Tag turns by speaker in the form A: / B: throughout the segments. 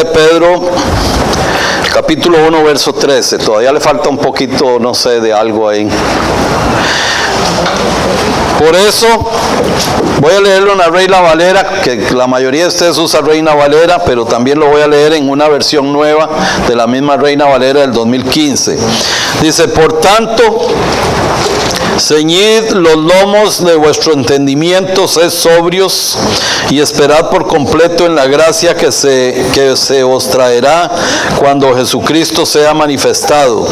A: de Pedro, capítulo 1, verso 13. Todavía le falta un poquito, no sé, de algo ahí. Por eso, voy a leerlo en la Reina Valera, que la mayoría de ustedes usa Reina Valera, pero también lo voy a leer en una versión nueva de la misma Reina Valera del 2015. Dice, por tanto, ceñid los lomos de vuestro entendimiento, sed sobrios y esperad por completo en la gracia que se os traerá cuando Jesucristo sea manifestado.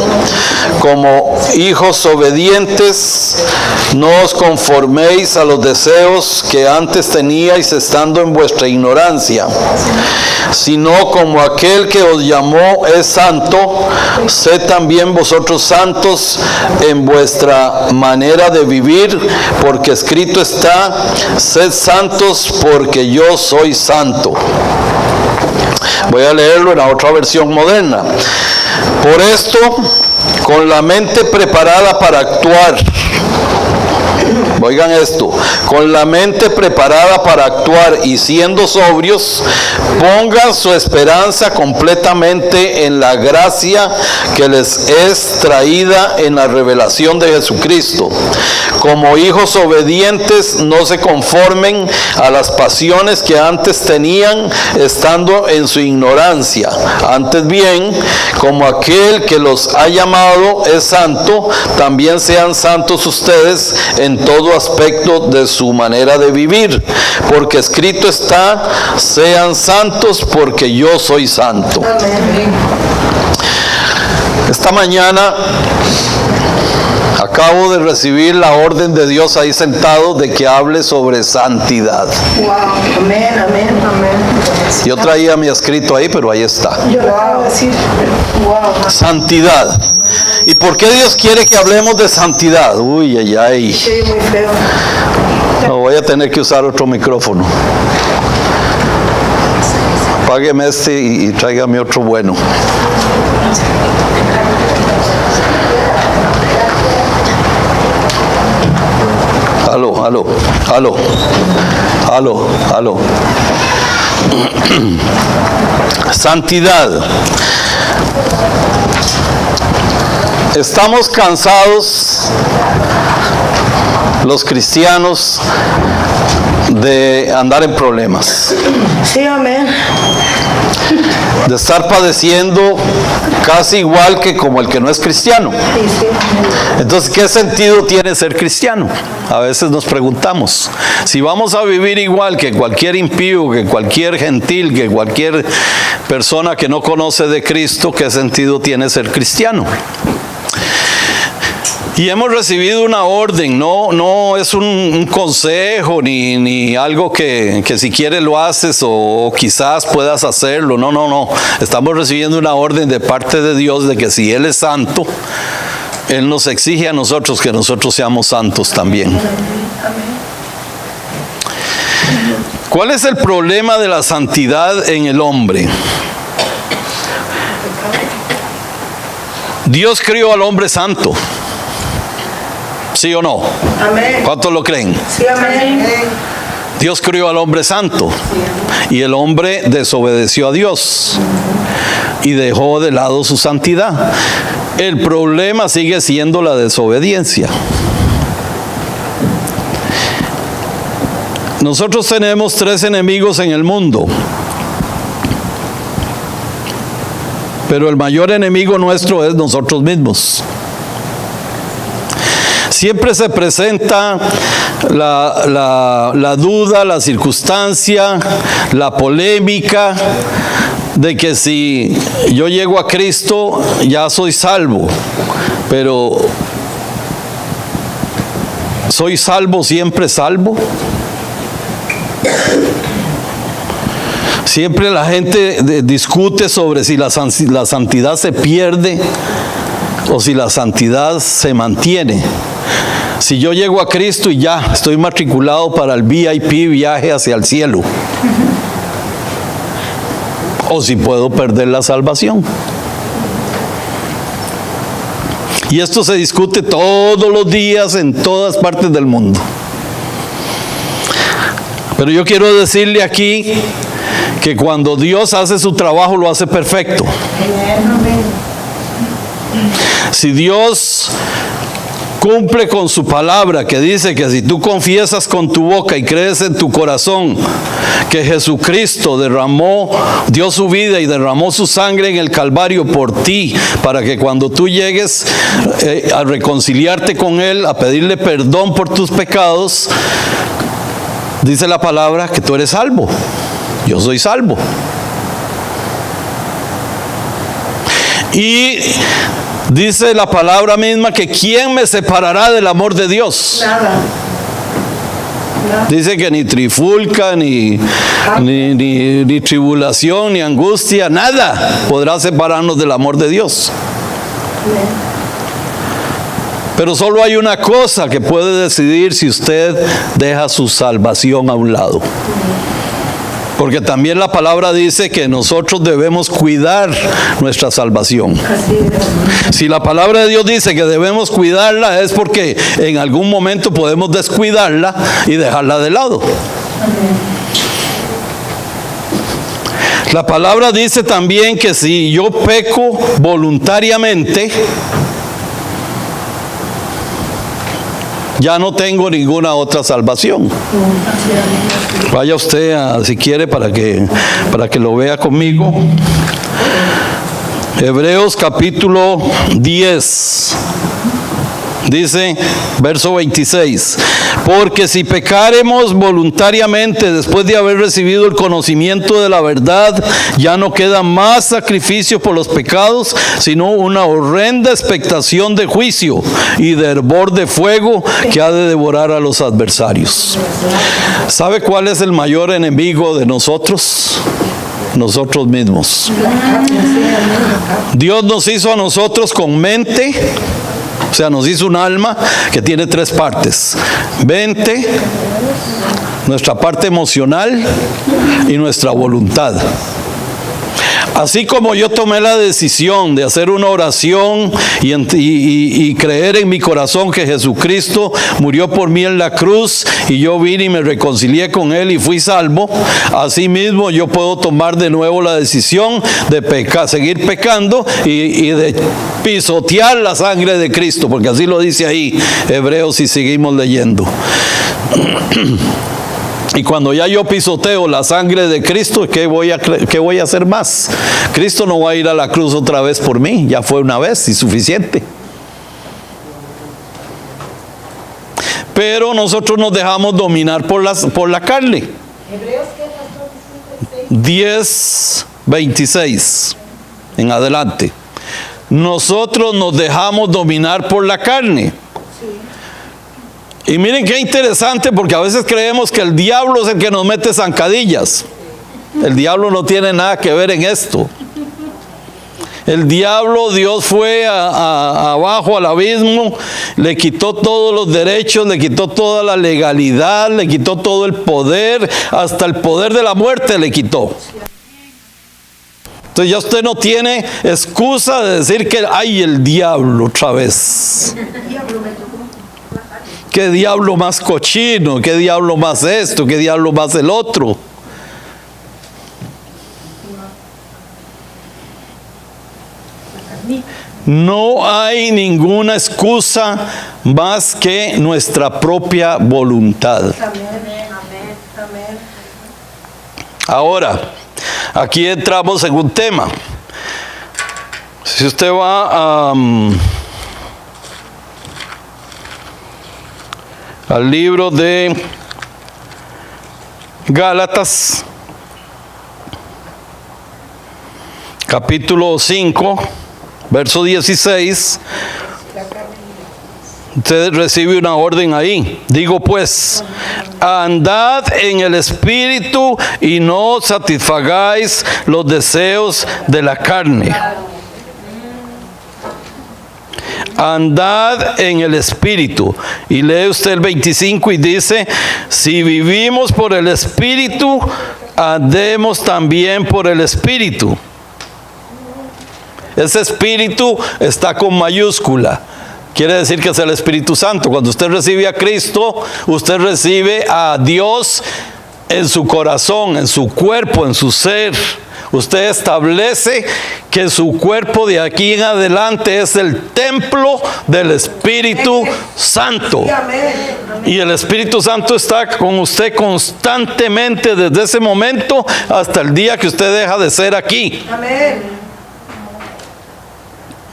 A: Como hijos obedientes, no os conforméis a los deseos que antes teníais estando en vuestra ignorancia, sino como aquel que os llamó es santo, sed también vosotros santos en vuestra manera de vivir, porque escrito está, sed santos porque yo soy santo. Voy a leerlo en la otra versión moderna. Por esto, con la mente preparada para actuar, oigan esto, con la mente preparada para actuar y siendo sobrios, pongan su esperanza completamente en la gracia que les es traída en la revelación de Jesucristo. Como hijos obedientes, no se conformen a las pasiones que antes tenían estando en su ignorancia. Antes bien, como aquel que los ha llamado es santo, también sean santos ustedes en todo aspecto de su manera de vivir, porque escrito está, sean santos porque yo soy santo. Esta mañana acabo de recibir la orden de Dios ahí sentado de que hable sobre santidad.
B: Wow. Amén, amén, amén.
A: Yo traía mi escrito ahí, pero ahí está.
B: Yo lo acabo de decir. Wow.
A: Santidad. ¿Y por qué Dios quiere que hablemos de santidad? Uy, ay, ay.
B: Sí, muy feo.
A: No, voy a tener que usar otro micrófono. Apágueme este y tráigame otro bueno. Aló, aló, aló, aló, aló. Santidad. Estamos cansados, los cristianos, de andar en problemas.
B: Sí, amén.
A: De estar padeciendo casi igual que como el que no es cristiano.
B: Sí, sí.
A: Entonces, ¿qué sentido tiene ser cristiano? A veces nos preguntamos, si vamos a vivir igual que cualquier impío, que cualquier gentil, que cualquier persona que no conoce de Cristo, ¿qué sentido tiene ser cristiano? Y hemos recibido una orden, no es un consejo ni algo que si quieres lo haces o quizás puedas hacerlo. No. Estamos recibiendo una orden de parte de Dios de que si Él es santo, Él nos exige a nosotros que nosotros seamos santos también. ¿Cuál es el problema de la santidad en el hombre? Dios crió al hombre santo. ¿Sí o no?
B: Amén.
A: ¿Cuántos lo creen?
B: Sí, amén.
A: Dios crió al hombre santo y el hombre desobedeció a Dios y dejó de lado su santidad. El problema sigue siendo la desobediencia. Nosotros tenemos 3 enemigos en el mundo, pero el mayor enemigo nuestro es nosotros mismos. Siempre se presenta la duda, la circunstancia, la polémica de que si yo llego a Cristo ya soy salvo, pero ¿soy salvo siempre salvo? Siempre la gente discute sobre si la santidad se pierde o si la santidad se mantiene. Si yo llego a Cristo y ya estoy matriculado para el VIP, viaje hacia el cielo, o si puedo perder la salvación. Y esto se discute todos los días en todas partes del mundo. Pero yo quiero decirle aquí que cuando Dios hace su trabajo lo hace perfecto. Si Dios cumple con su palabra que dice que si tú confiesas con tu boca y crees en tu corazón que Jesucristo dio su vida y derramó su sangre en el Calvario por ti, para que cuando tú llegues a reconciliarte con Él, a pedirle perdón por tus pecados, dice la palabra que tú eres salvo. Yo soy salvo. Y dice la palabra misma que ¿quién me separará del amor de Dios?
B: Nada.
A: Dice que ni trifulca, ni tribulación, ni angustia, nada podrá separarnos del amor de Dios. Pero solo hay una cosa que puede decidir si usted deja su salvación a un lado. Porque también la palabra dice que nosotros debemos cuidar nuestra salvación. Si la palabra de Dios dice que debemos cuidarla, es porque en algún momento podemos descuidarla y dejarla de lado. La palabra dice también que si yo peco voluntariamente, ya no tengo ninguna otra salvación. Vaya usted si quiere para que lo vea conmigo. Hebreos capítulo 10. Dice, verso 26, porque si pecáremos voluntariamente después de haber recibido el conocimiento de la verdad, ya no queda más sacrificio por los pecados, sino una horrenda expectación de juicio y de hervor de fuego que ha de devorar a los adversarios. ¿Sabe cuál es el mayor enemigo de nosotros? Nosotros mismos. Dios nos hizo a nosotros con mente. O sea, nos hizo un alma que tiene tres partes: mente, nuestra parte emocional y nuestra voluntad. Así como yo tomé la decisión de hacer una oración y creer en mi corazón que Jesucristo murió por mí en la cruz y yo vine y me reconcilié con Él y fui salvo, así mismo yo puedo tomar de nuevo la decisión de seguir pecando y de pisotear la sangre de Cristo, porque así lo dice ahí Hebreos si seguimos leyendo. Y cuando ya yo pisoteo la sangre de Cristo, ¿qué voy a hacer más? Cristo no va a ir a la cruz otra vez por mí, ya fue una vez y suficiente. Pero nosotros nos dejamos dominar por la carne.
B: Hebreos, ¿qué, pastor?
A: 10:26 en adelante. Nosotros nos dejamos dominar por la carne. Y miren qué interesante, porque a veces creemos que el diablo es el que nos mete zancadillas. El diablo no tiene nada que ver en esto. El diablo, Dios fue abajo al abismo, le quitó todos los derechos, le quitó toda la legalidad, le quitó todo el poder, hasta el poder de la muerte le quitó. Entonces ya usted no tiene excusa de decir que ¡ay, el diablo otra vez! ¿Qué diablo más cochino? ¿Qué diablo más esto? ¿Qué diablo más el otro? No hay ninguna excusa más que nuestra propia voluntad. Ahora, aquí entramos en un tema. Si usted va al libro de Gálatas, capítulo 5, verso 16, usted recibe una orden ahí. Digo pues, andad en el Espíritu y no satisfagáis los deseos de la carne. Andad en el Espíritu. Y lee usted el 25 y dice, si vivimos por el Espíritu, andemos también por el Espíritu. Ese Espíritu está con mayúscula. Quiere decir que es el Espíritu Santo. Cuando usted recibe a Cristo, usted recibe a Dios en su corazón, en su cuerpo, en su ser, usted establece que su cuerpo de aquí en adelante es el templo del Espíritu Santo. Y el Espíritu Santo está con usted constantemente desde ese momento hasta el día que usted deja de ser aquí.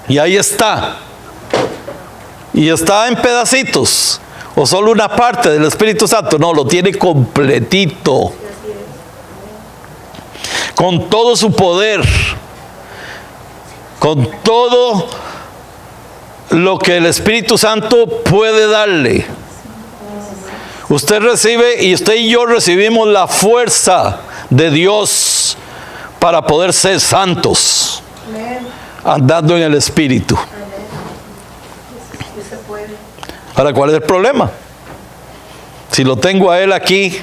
A: Y ahí está. Y está en pedacitos. O solo una parte del Espíritu Santo. No, lo tiene completito. Con todo su poder. Con todo lo que el Espíritu Santo puede darle. Usted recibe, y usted y yo recibimos la fuerza de Dios para poder ser santos. Andando en el Espíritu. Ahora, ¿cuál es el problema? Si lo tengo a Él aquí,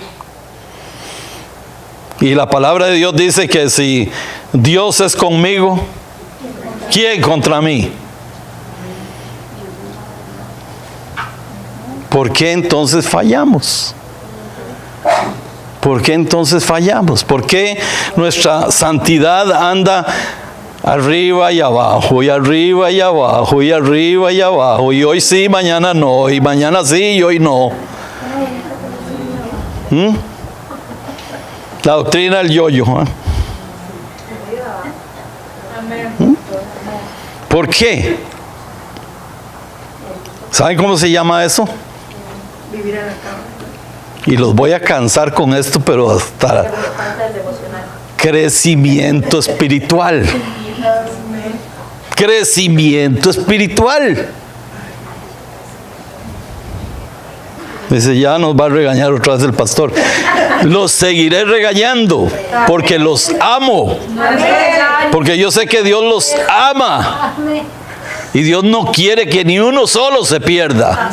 A: y la palabra de Dios dice que si Dios es conmigo, ¿quién contra mí? ¿Por qué entonces fallamos? ¿Por qué entonces fallamos? ¿Por qué nuestra santidad anda arriba y abajo, y arriba y abajo, y arriba y abajo, y hoy sí, mañana no, y mañana sí, y hoy no? La doctrina del yo-yo. ¿Por qué? ¿Saben cómo se llama eso? Vivir en la cama. Y los voy a cansar con esto, pero hasta crecimiento espiritual. Crecimiento espiritual. Dice, ya nos va a regañar otra vez el pastor. Los seguiré regañando porque los amo. Porque yo sé que Dios los ama. Y Dios no quiere que ni uno solo se pierda.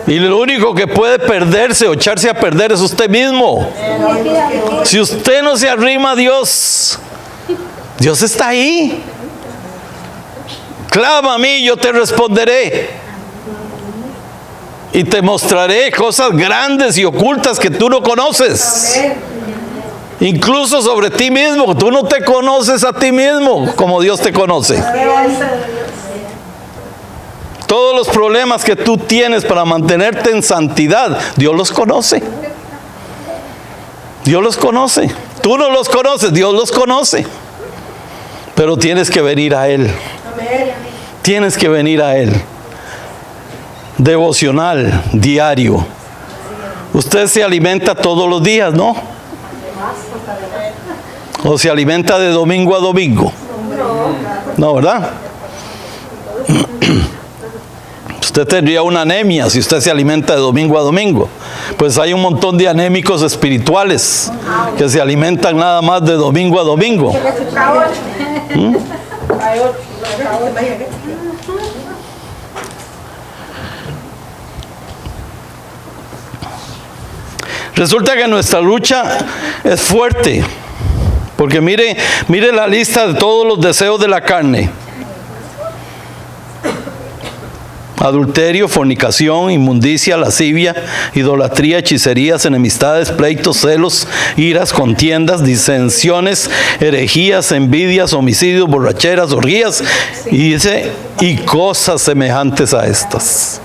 A: Y lo único que puede perderse o echarse a perder es usted mismo. Si usted no se arrima a Dios, Dios está ahí. Clama a mí, yo te responderé. Y te mostraré cosas grandes y ocultas que tú no conoces. Incluso sobre ti mismo. Tú no te conoces a ti mismo como Dios te conoce. Todos los problemas que tú tienes para mantenerte en santidad, Dios los conoce. Dios los conoce. Tú no los conoces, Dios los conoce. Pero tienes que venir a Él. Tienes que venir a Él. Devocional, diario. Usted se alimenta todos los días, ¿no? ¿O se alimenta de domingo a domingo? No, ¿verdad? Usted tendría una anemia si usted se alimenta de domingo a domingo. Pues hay un montón de anémicos espirituales que se alimentan nada más de domingo a domingo. Resulta que nuestra lucha es fuerte. Porque mire la lista de todos los deseos de la carne. Adulterio, fornicación, inmundicia, lascivia, idolatría, hechicerías, enemistades, pleitos, celos, iras, contiendas, disensiones, herejías, envidias, homicidios, borracheras, orgías, y dice, y cosas semejantes a estas.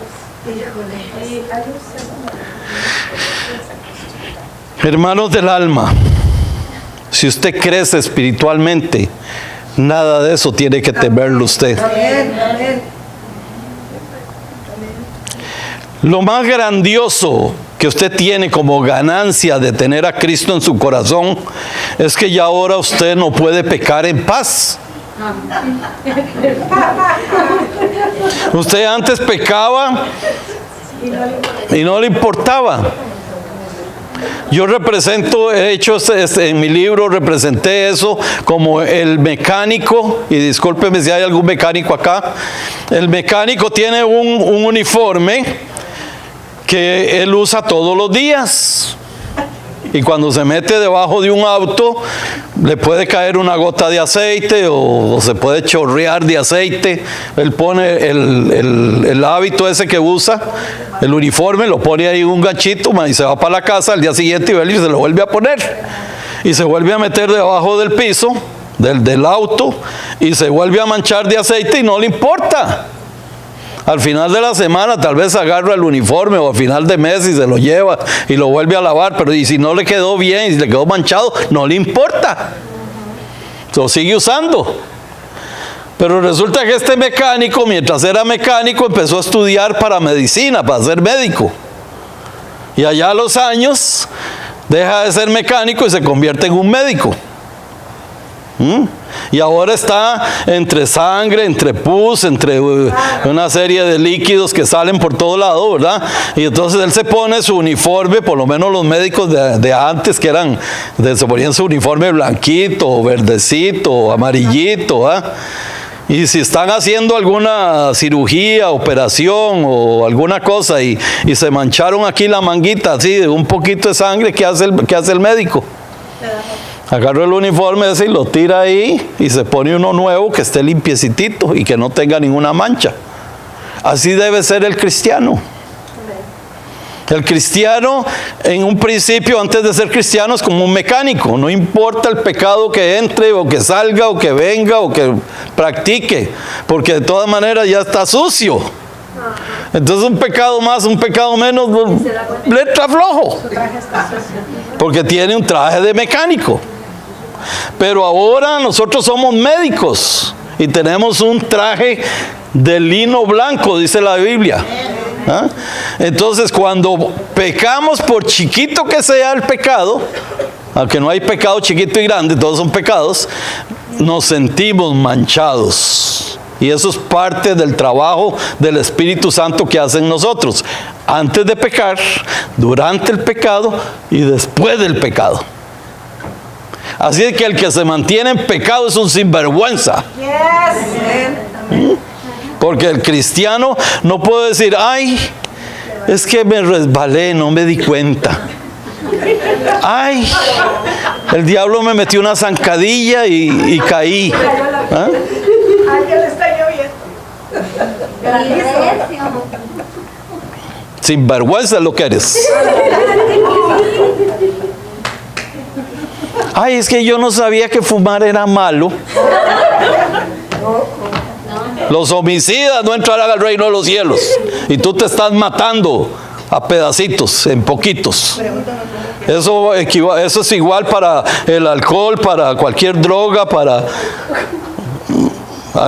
A: Hermanos del alma, si usted crece espiritualmente, nada de eso tiene que temerlo usted. Lo más grandioso que usted tiene como ganancia de tener a Cristo en su corazón es que ya ahora usted no puede pecar en paz. Usted antes pecaba y no le importaba. Yo represento, he hecho en mi libro, representé eso como el mecánico, y discúlpeme si hay algún mecánico acá. El mecánico tiene un uniforme que él usa todos los días. Y cuando se mete debajo de un auto, le puede caer una gota de aceite o se puede chorrear de aceite. Él pone el hábito ese que usa, el uniforme, lo pone ahí un ganchito y se va para la casa al día siguiente y se lo vuelve a poner. Y se vuelve a meter debajo del piso, del auto, y se vuelve a manchar de aceite y no le importa. Al final de la semana tal vez agarra el uniforme o al final de mes y se lo lleva y lo vuelve a lavar, pero y si no le quedó bien y si le quedó manchado, no le importa. Lo sigue usando. Pero resulta que este mecánico, mientras era mecánico, empezó a estudiar para medicina, para ser médico. Y allá a los años deja de ser mecánico y se convierte en un médico. Y ahora está entre sangre, entre pus, entre una serie de líquidos que salen por todo lado, ¿verdad? Y entonces él se pone su uniforme, por lo menos los médicos de antes que se ponían su uniforme blanquito, verdecito, amarillito, ¿verdad? Y si están haciendo alguna cirugía, operación o alguna cosa y se mancharon aquí la manguita así de un poquito de sangre, ¿qué hace el médico? Agarra el uniforme ese y lo tira ahí y se pone uno nuevo que esté limpiecitito y que no tenga ninguna mancha. Así debe ser el cristiano. El cristiano, en un principio, antes de ser cristiano, es como un mecánico. No importa el pecado que entre o que salga o que venga o que practique, porque de todas maneras ya está sucio. Entonces un pecado más, un pecado menos, le entra flojo, porque tiene un traje de mecánico. Pero ahora nosotros somos médicos y tenemos un traje de lino blanco, dice la Biblia. ¿Ah? Entonces cuando pecamos, por chiquito que sea el pecado, aunque no hay pecado chiquito y grande, todos son pecados, nos sentimos manchados. Y eso es parte del trabajo del Espíritu Santo que hace en nosotros, antes de pecar, durante el pecado y después del pecado. Así es que el que se mantiene en pecado es un sinvergüenza. Porque el cristiano no puede decir, ay, es que me resbalé, no me di cuenta. Ay, el diablo me metió una zancadilla y caí. ¿Ah?
B: Alguien le está lloviendo.
A: Sinvergüenza es lo que eres. Ay, es que yo no sabía que fumar era malo. Los homicidas no entrarán al reino de los cielos. Y tú te estás matando a pedacitos, en poquitos. Eso es igual para el alcohol, para cualquier droga, para...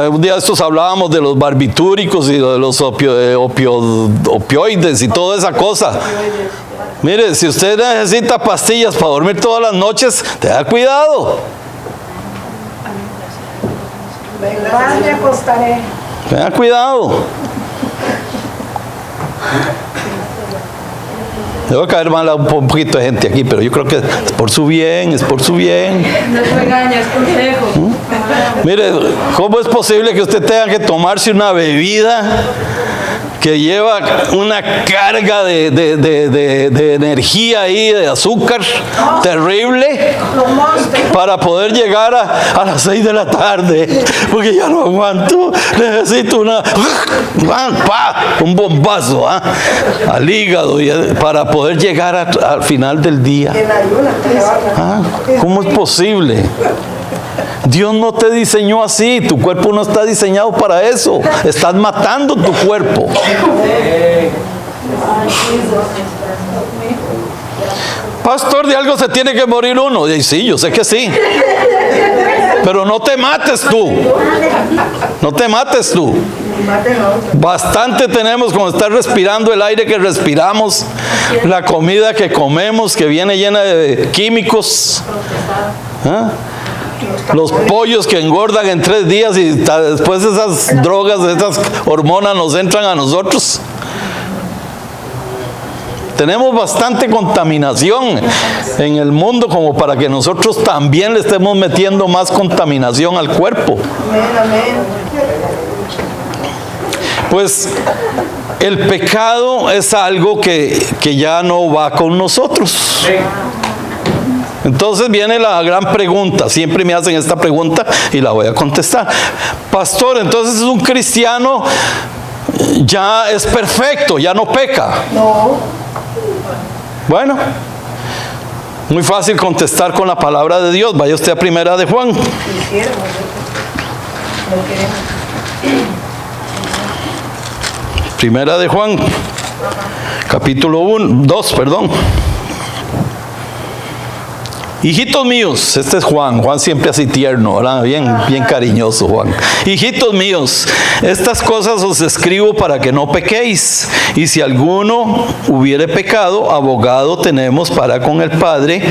A: Un día de estos hablábamos de los barbitúricos y de los opioides y toda esa cosa. Mire, si usted necesita pastillas para dormir todas las noches, tenga cuidado.
B: Me acostaré.
A: Tenga cuidado. Debo caer mal a un poquito de gente aquí, pero yo creo que es por su bien, es por su bien.
B: No te regañes, es consejo.
A: Mire, ¿cómo es posible que usted tenga que tomarse una bebida que lleva una carga de energía ahí, de azúcar terrible, para poder llegar a las 6 de la tarde? Porque ya no aguanto, necesito un bombazo al hígado para poder llegar al final del día. ¿Cómo es posible? Dios no te diseñó así, tu cuerpo no está diseñado para eso. Estás matando tu cuerpo. Pastor, de algo se tiene que morir uno. Y sí, yo sé que sí. Pero no te mates tú. No te mates tú. Bastante tenemos con estar respirando el aire que respiramos, la comida que comemos, que viene llena de químicos. ¿Ah? Los pollos que engordan en 3 días y después esas drogas, esas hormonas nos entran a nosotros. Tenemos bastante contaminación en el mundo como para que nosotros también le estemos metiendo más contaminación al cuerpo. Pues el pecado es algo que ya no va con nosotros. Entonces viene la gran pregunta, siempre me hacen esta pregunta y la voy a contestar. Pastor, entonces un cristiano ya es perfecto, ya no peca.
B: No.
A: Bueno, muy fácil contestar con la palabra de Dios. Vaya usted a Primera de Juan.
B: Quisiéramos, no queremos.
A: Primera de Juan, capítulo 2, perdón. Hijitos míos, este es Juan siempre así tierno, ¿verdad? Bien cariñoso Juan. Hijitos míos, estas cosas os escribo para que no pequéis. Y si alguno hubiere pecado, abogado tenemos para con el Padre,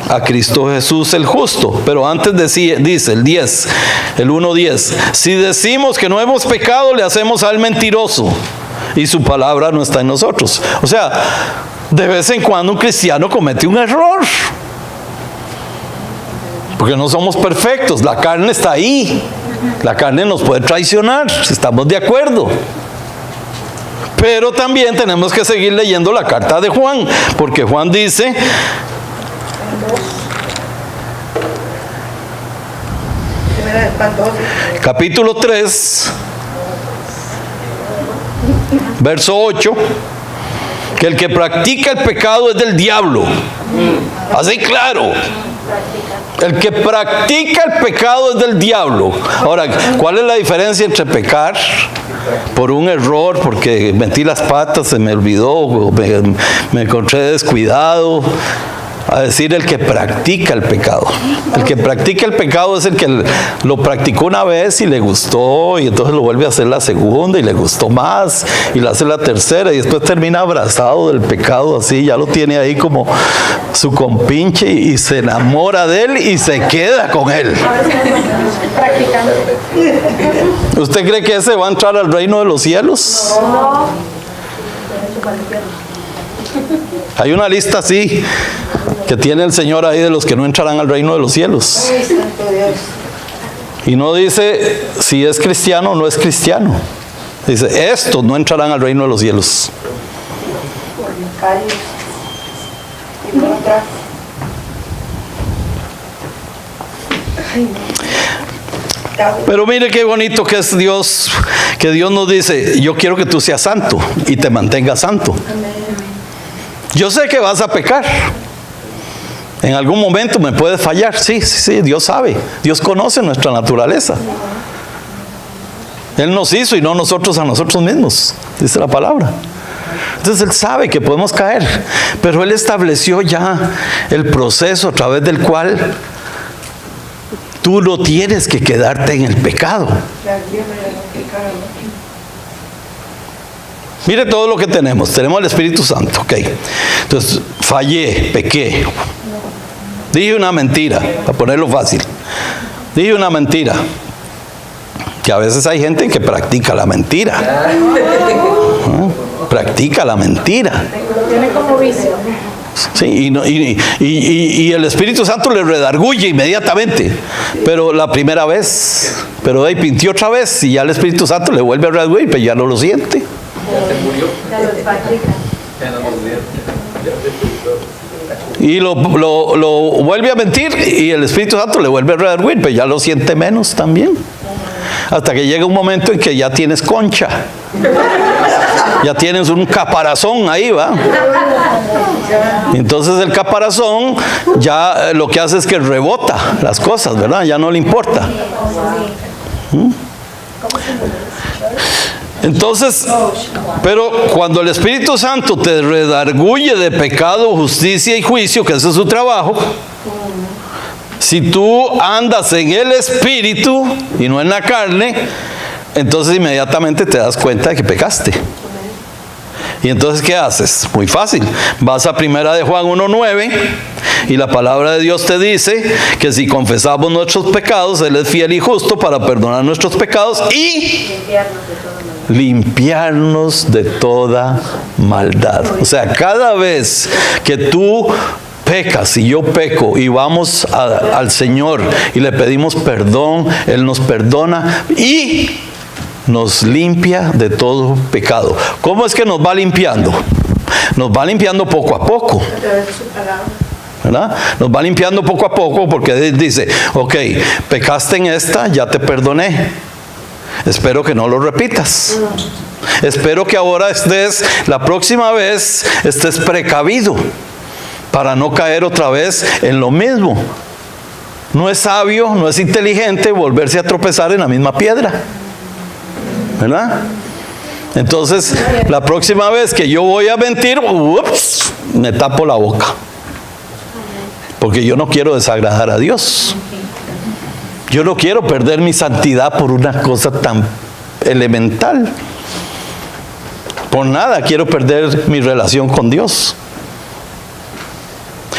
A: a Cristo Jesús el justo. Pero antes dice el 1:10, si decimos que no hemos pecado, le hacemos al mentiroso y su palabra no está en nosotros. O sea, de vez en cuando un cristiano comete un error, porque no somos perfectos, la carne está ahí, la carne nos puede traicionar, estamos de acuerdo. Pero también tenemos que seguir leyendo la carta de Juan, porque Juan dice, capítulo 3, verso 8, que el que practica el pecado es del diablo. Así claro. El que practica el pecado es del diablo. Ahora, ¿cuál es la diferencia entre pecar por un error, porque metí las patas, se me olvidó, o me encontré descuidado, a decir el que practica el pecado? El que practica el pecado es el que lo practicó una vez y le gustó, y entonces lo vuelve a hacer la segunda y le gustó más, y lo hace la tercera, y después termina abrazado del pecado, así ya lo tiene ahí como su compinche, y se enamora de él y se queda con él.
B: Practicando.
A: ¿Usted cree que ese va a entrar al reino de los cielos?
B: No.
A: Hay una lista así que tiene el Señor ahí de los que no entrarán al reino de los cielos.
B: Ay, santo Dios.
A: Y no dice si es cristiano o no es cristiano. Dice, estos no entrarán al reino de los cielos.
B: Calles. Y por atrás. Ay, no.
A: Pero mire qué bonito que es Dios, que Dios nos dice, yo quiero que tú seas santo y te mantengas santo. Yo sé que vas a pecar. En algún momento me puedes fallar. Sí, Dios sabe. Dios conoce nuestra naturaleza. Él nos hizo y no nosotros a nosotros mismos, dice la palabra. Entonces Él sabe que podemos caer, pero Él estableció ya el proceso a través del cual tú no tienes que quedarte en el pecado. Mire todo lo que tenemos. Tenemos el Espíritu Santo, ok. Entonces, fallé, pequé. Dije una mentira, para ponerlo fácil. Dije una mentira. Que a veces hay gente que practica la mentira. Practica la mentira.
B: Tiene como vicio.
A: Sí, y el Espíritu Santo le redarguye inmediatamente, pero la primera vez, pero ahí pintió otra vez y ya el Espíritu Santo le vuelve a redarguir, pero ya no lo siente. Y lo vuelve a mentir y el Espíritu Santo le vuelve a redarguir, pero ya lo siente menos también. Hasta que llega un momento en que ya tienes concha. Ya tienes un caparazón ahí, ¿va? Entonces el caparazón ya lo que hace es que rebota las cosas, ¿verdad? Ya no le importa. Entonces, pero cuando el Espíritu Santo te redarguye de pecado, justicia y juicio, que ese es su trabajo, si tú andas en el Espíritu y no en la carne, entonces inmediatamente te das cuenta de que pecaste. Y entonces, ¿qué haces? Muy fácil. Vas a Primera de Juan 1:9 y la palabra de Dios te dice que si confesamos nuestros pecados, Él es fiel y justo para perdonar nuestros pecados y limpiarnos de toda maldad. O sea, cada vez que tú pecas y yo peco y vamos al Señor y le pedimos perdón, Él nos perdona y nos limpia de todo pecado. ¿Cómo es que nos va limpiando? Nos va limpiando poco a poco. ¿verdad? Nos va limpiando poco a poco porque dice, ok, pecaste en esta, ya te perdoné. Espero que no lo repitas. Espero que ahora la próxima vez estés precavido para no caer otra vez en lo mismo. No es sabio, no es inteligente volverse a tropezar en la misma piedra, ¿verdad? Entonces, la próxima vez que yo voy a mentir, ups, me tapo la boca. Porque yo no quiero desagradar a Dios. Yo no quiero perder mi santidad por una cosa tan elemental. Por nada quiero perder mi relación con Dios.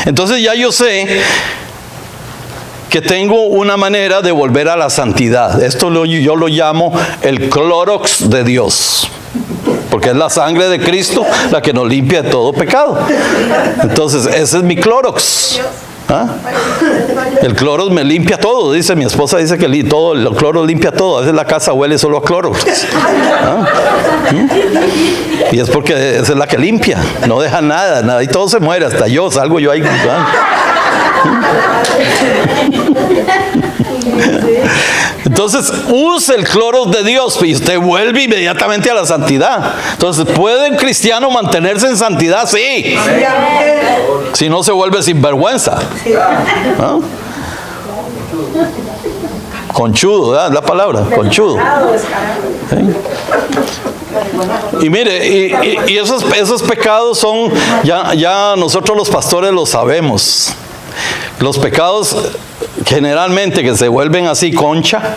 A: Entonces ya yo sé que tengo una manera de volver a la santidad. Esto yo lo llamo el clorox de Dios, porque es la sangre de Cristo la que nos limpia de todo pecado. Entonces ese es mi clorox. ¿Ah? El clorox me limpia todo, dice mi esposa, dice que el clorox limpia todo. A veces la casa huele solo a clorox. ¿Ah? Y es porque esa es la que limpia, no deja nada, y todo se muere, hasta yo salgo yo ahí. Entonces use el clorox de Dios y usted vuelve inmediatamente a la santidad. Entonces, ¿puede un cristiano mantenerse en santidad? Sí. Si no, se vuelve sinvergüenza. ¿Ah? Conchudo, ¿verdad? La palabra, conchudo. ¿Sí? Y mire, y esos pecados son, ya nosotros los pastores lo sabemos. Los pecados generalmente que se vuelven así concha,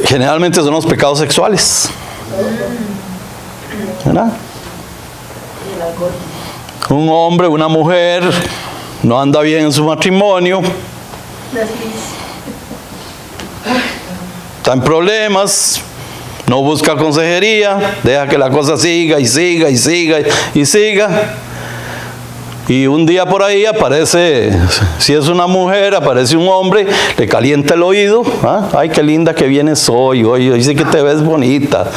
A: generalmente son los pecados sexuales, ¿verdad? Un hombre, una mujer no anda bien en su matrimonio, está en problemas, no busca consejería, deja que la cosa siga y siga y siga y siga. Y un día por ahí aparece, si es una mujer, aparece un hombre, le calienta el oído. ¿Ah? Ay, qué linda que vienes hoy sí que te ves bonita.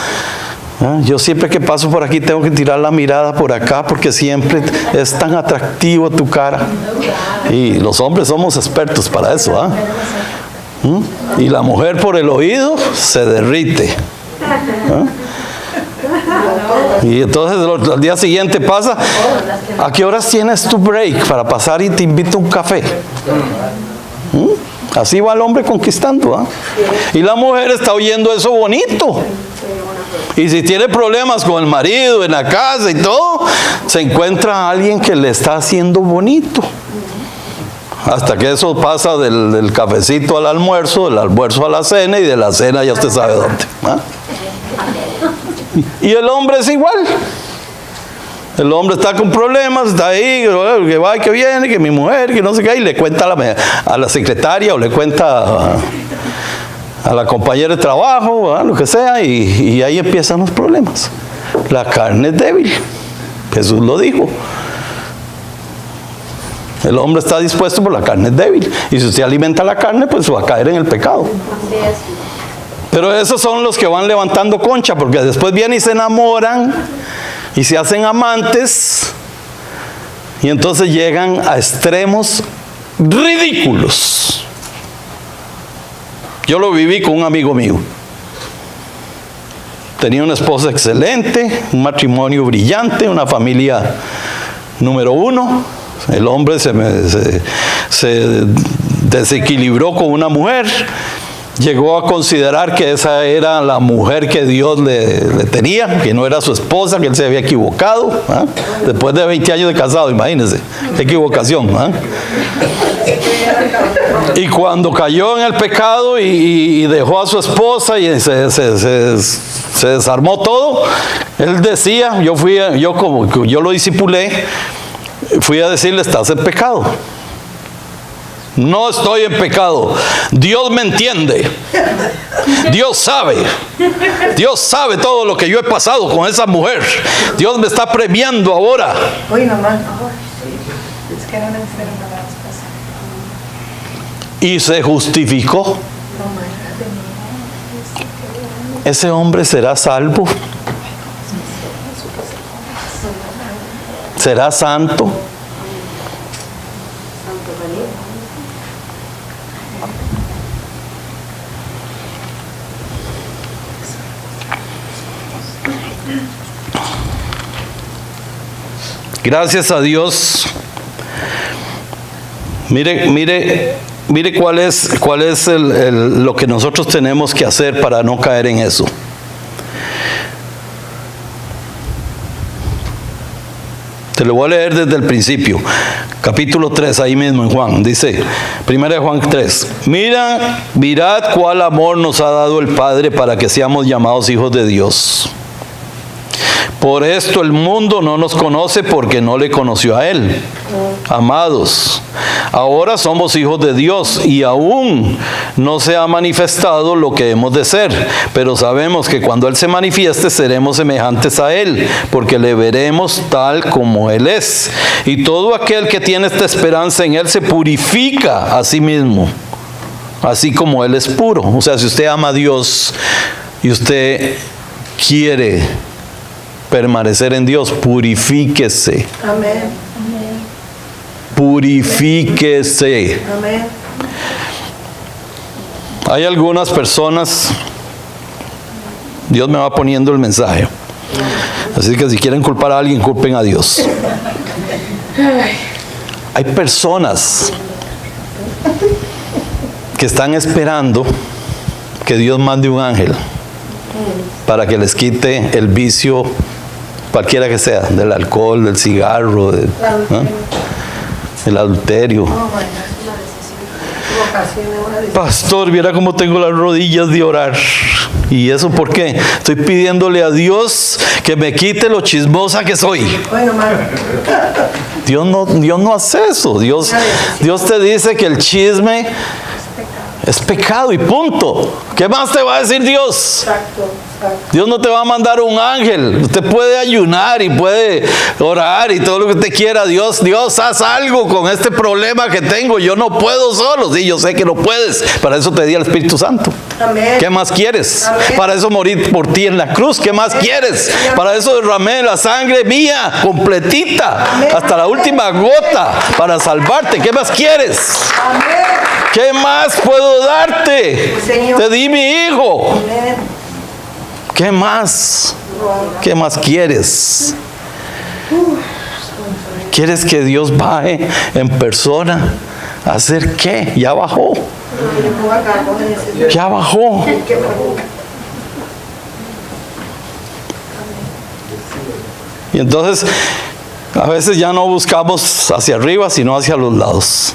A: ¿Ah? Yo siempre que paso por aquí tengo que tirar la mirada por acá porque siempre es tan atractivo tu cara. Y los hombres somos expertos para eso. ¿Ah? Y la mujer por el oído se derrite. ¿Ah? Y entonces al día siguiente pasa, ¿a qué horas tienes tu break para pasar y te invito a un café? Así va el hombre conquistando, ¿eh? Y la mujer está oyendo eso bonito. Y si tiene problemas con el marido en la casa y todo, se encuentra a alguien que le está haciendo bonito. Hasta que eso pasa del cafecito al almuerzo, del almuerzo a la cena y de la cena ya usted sabe dónde. ¿Ah? Y el hombre es igual. El hombre está con problemas, está ahí, que va y que viene, que mi mujer, que no sé qué, y le cuenta a la secretaria o le cuenta a la compañera de trabajo, ¿verdad? Lo que sea, y ahí empiezan los problemas. La carne es débil, Jesús lo dijo. El hombre está dispuesto, pero la carne es débil. Y si usted alimenta la carne, pues va a caer en el pecado. Pero esos son los que van levantando concha, porque después vienen y se enamoran y se hacen amantes y entonces llegan a extremos ridículos. Yo lo viví con un amigo mío. Tenía una esposa excelente, un matrimonio brillante, una familia número 1. El hombre se desequilibró con una mujer. Llegó a considerar que esa era la mujer que Dios le tenía, que no era su esposa, que él se había equivocado. ¿Ah? Después de 20 años de casado, imagínense, qué equivocación. ¿Ah? Y cuando cayó en el pecado y dejó a su esposa y se desarmó todo, él decía, yo lo discipulé, fui a decirle, estás en pecado. No estoy en pecado. Papá me entiende. Dios sabe todo lo que yo he pasado con esa mujer. Dios me está premiando ahora.
B: Uy, mamá. Es que era una enfermedad.
A: Y se justificó. Ese hombre será salvo. ¿Será santo? Gracias a Dios. Mire cuál es lo que nosotros tenemos que hacer para no caer en eso. Te lo voy a leer desde el principio. Capítulo 3, ahí mismo en Juan. Dice, 1 Juan 3. Mirad cuál amor nos ha dado el Padre para que seamos llamados hijos de Dios. Por esto el mundo no nos conoce porque no le conoció a Él. Amados, ahora somos hijos de Dios y aún no se ha manifestado lo que hemos de ser, pero sabemos que cuando Él se manifieste seremos semejantes a Él, porque le veremos tal como Él es. Y todo aquel que tiene esta esperanza en Él se purifica a sí mismo, así como Él es puro. O sea, si usted ama a Dios y usted quiere permanecer en Dios, purifíquese.
B: Amén.
A: Purifíquese.
B: Amén.
A: Hay algunas personas, Dios me va poniendo el mensaje, así que si quieren culpar a alguien, culpen a Dios. Hay personas que están esperando que Dios mande un ángel para que les quite el vicio, cualquiera que sea, del alcohol, del cigarro, el adulterio. Pastor, viera cómo tengo las rodillas de orar. ¿Y eso por qué? Estoy pidiéndole a Dios que me quite lo chismosa que soy.
B: Bueno, hermano.
A: Dios no hace eso. Dios te dice que el chisme es pecado y punto. ¿Qué más te va a decir Dios?
B: Exacto.
A: Dios no te va a mandar un ángel. Usted puede ayunar y puede orar y todo lo que usted quiera. Dios, haz algo con este problema que tengo. Yo no puedo solo. Sí, yo sé que no puedes. Para eso te di al Espíritu Santo.
B: Amén.
A: ¿Qué más quieres?
B: Amén.
A: Para eso morí por ti en la cruz. ¿Qué más quieres? Para eso derramé la sangre mía, completita,
B: Amén.
A: hasta la última gota, para salvarte. ¿Qué más quieres?
B: Amén.
A: ¿Qué más puedo darte?
B: Señor.
A: Te di mi hijo.
B: Amén.
A: ¿Qué más? ¿Qué más quieres? ¿Quieres que Dios baje en persona? ¿A hacer qué? Ya bajó. Ya bajó. Y entonces, a veces ya no buscamos hacia arriba, sino hacia los lados.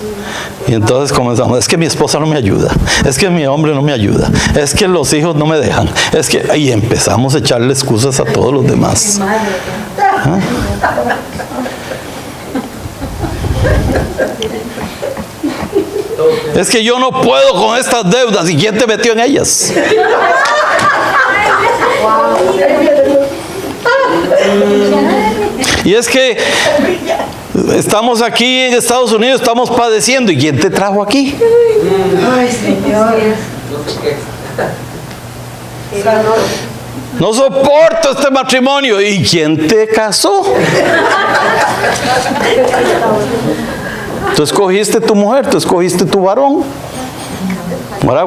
A: Y entonces comenzamos, es que mi esposa no me ayuda, es que mi hombre no me ayuda, es que los hijos no me dejan, es que... Y empezamos a echarle excusas a todos los demás. ¿Ah? Es que yo no puedo con estas deudas. ¿Y quién te metió en ellas? Y es que estamos aquí en Estados Unidos, estamos padeciendo. ¿Y quién te trajo aquí?
B: Ay, Señor.
A: No soporto este matrimonio. ¿Y quién te casó? Tú escogiste tu mujer, tú escogiste tu varón. Ahora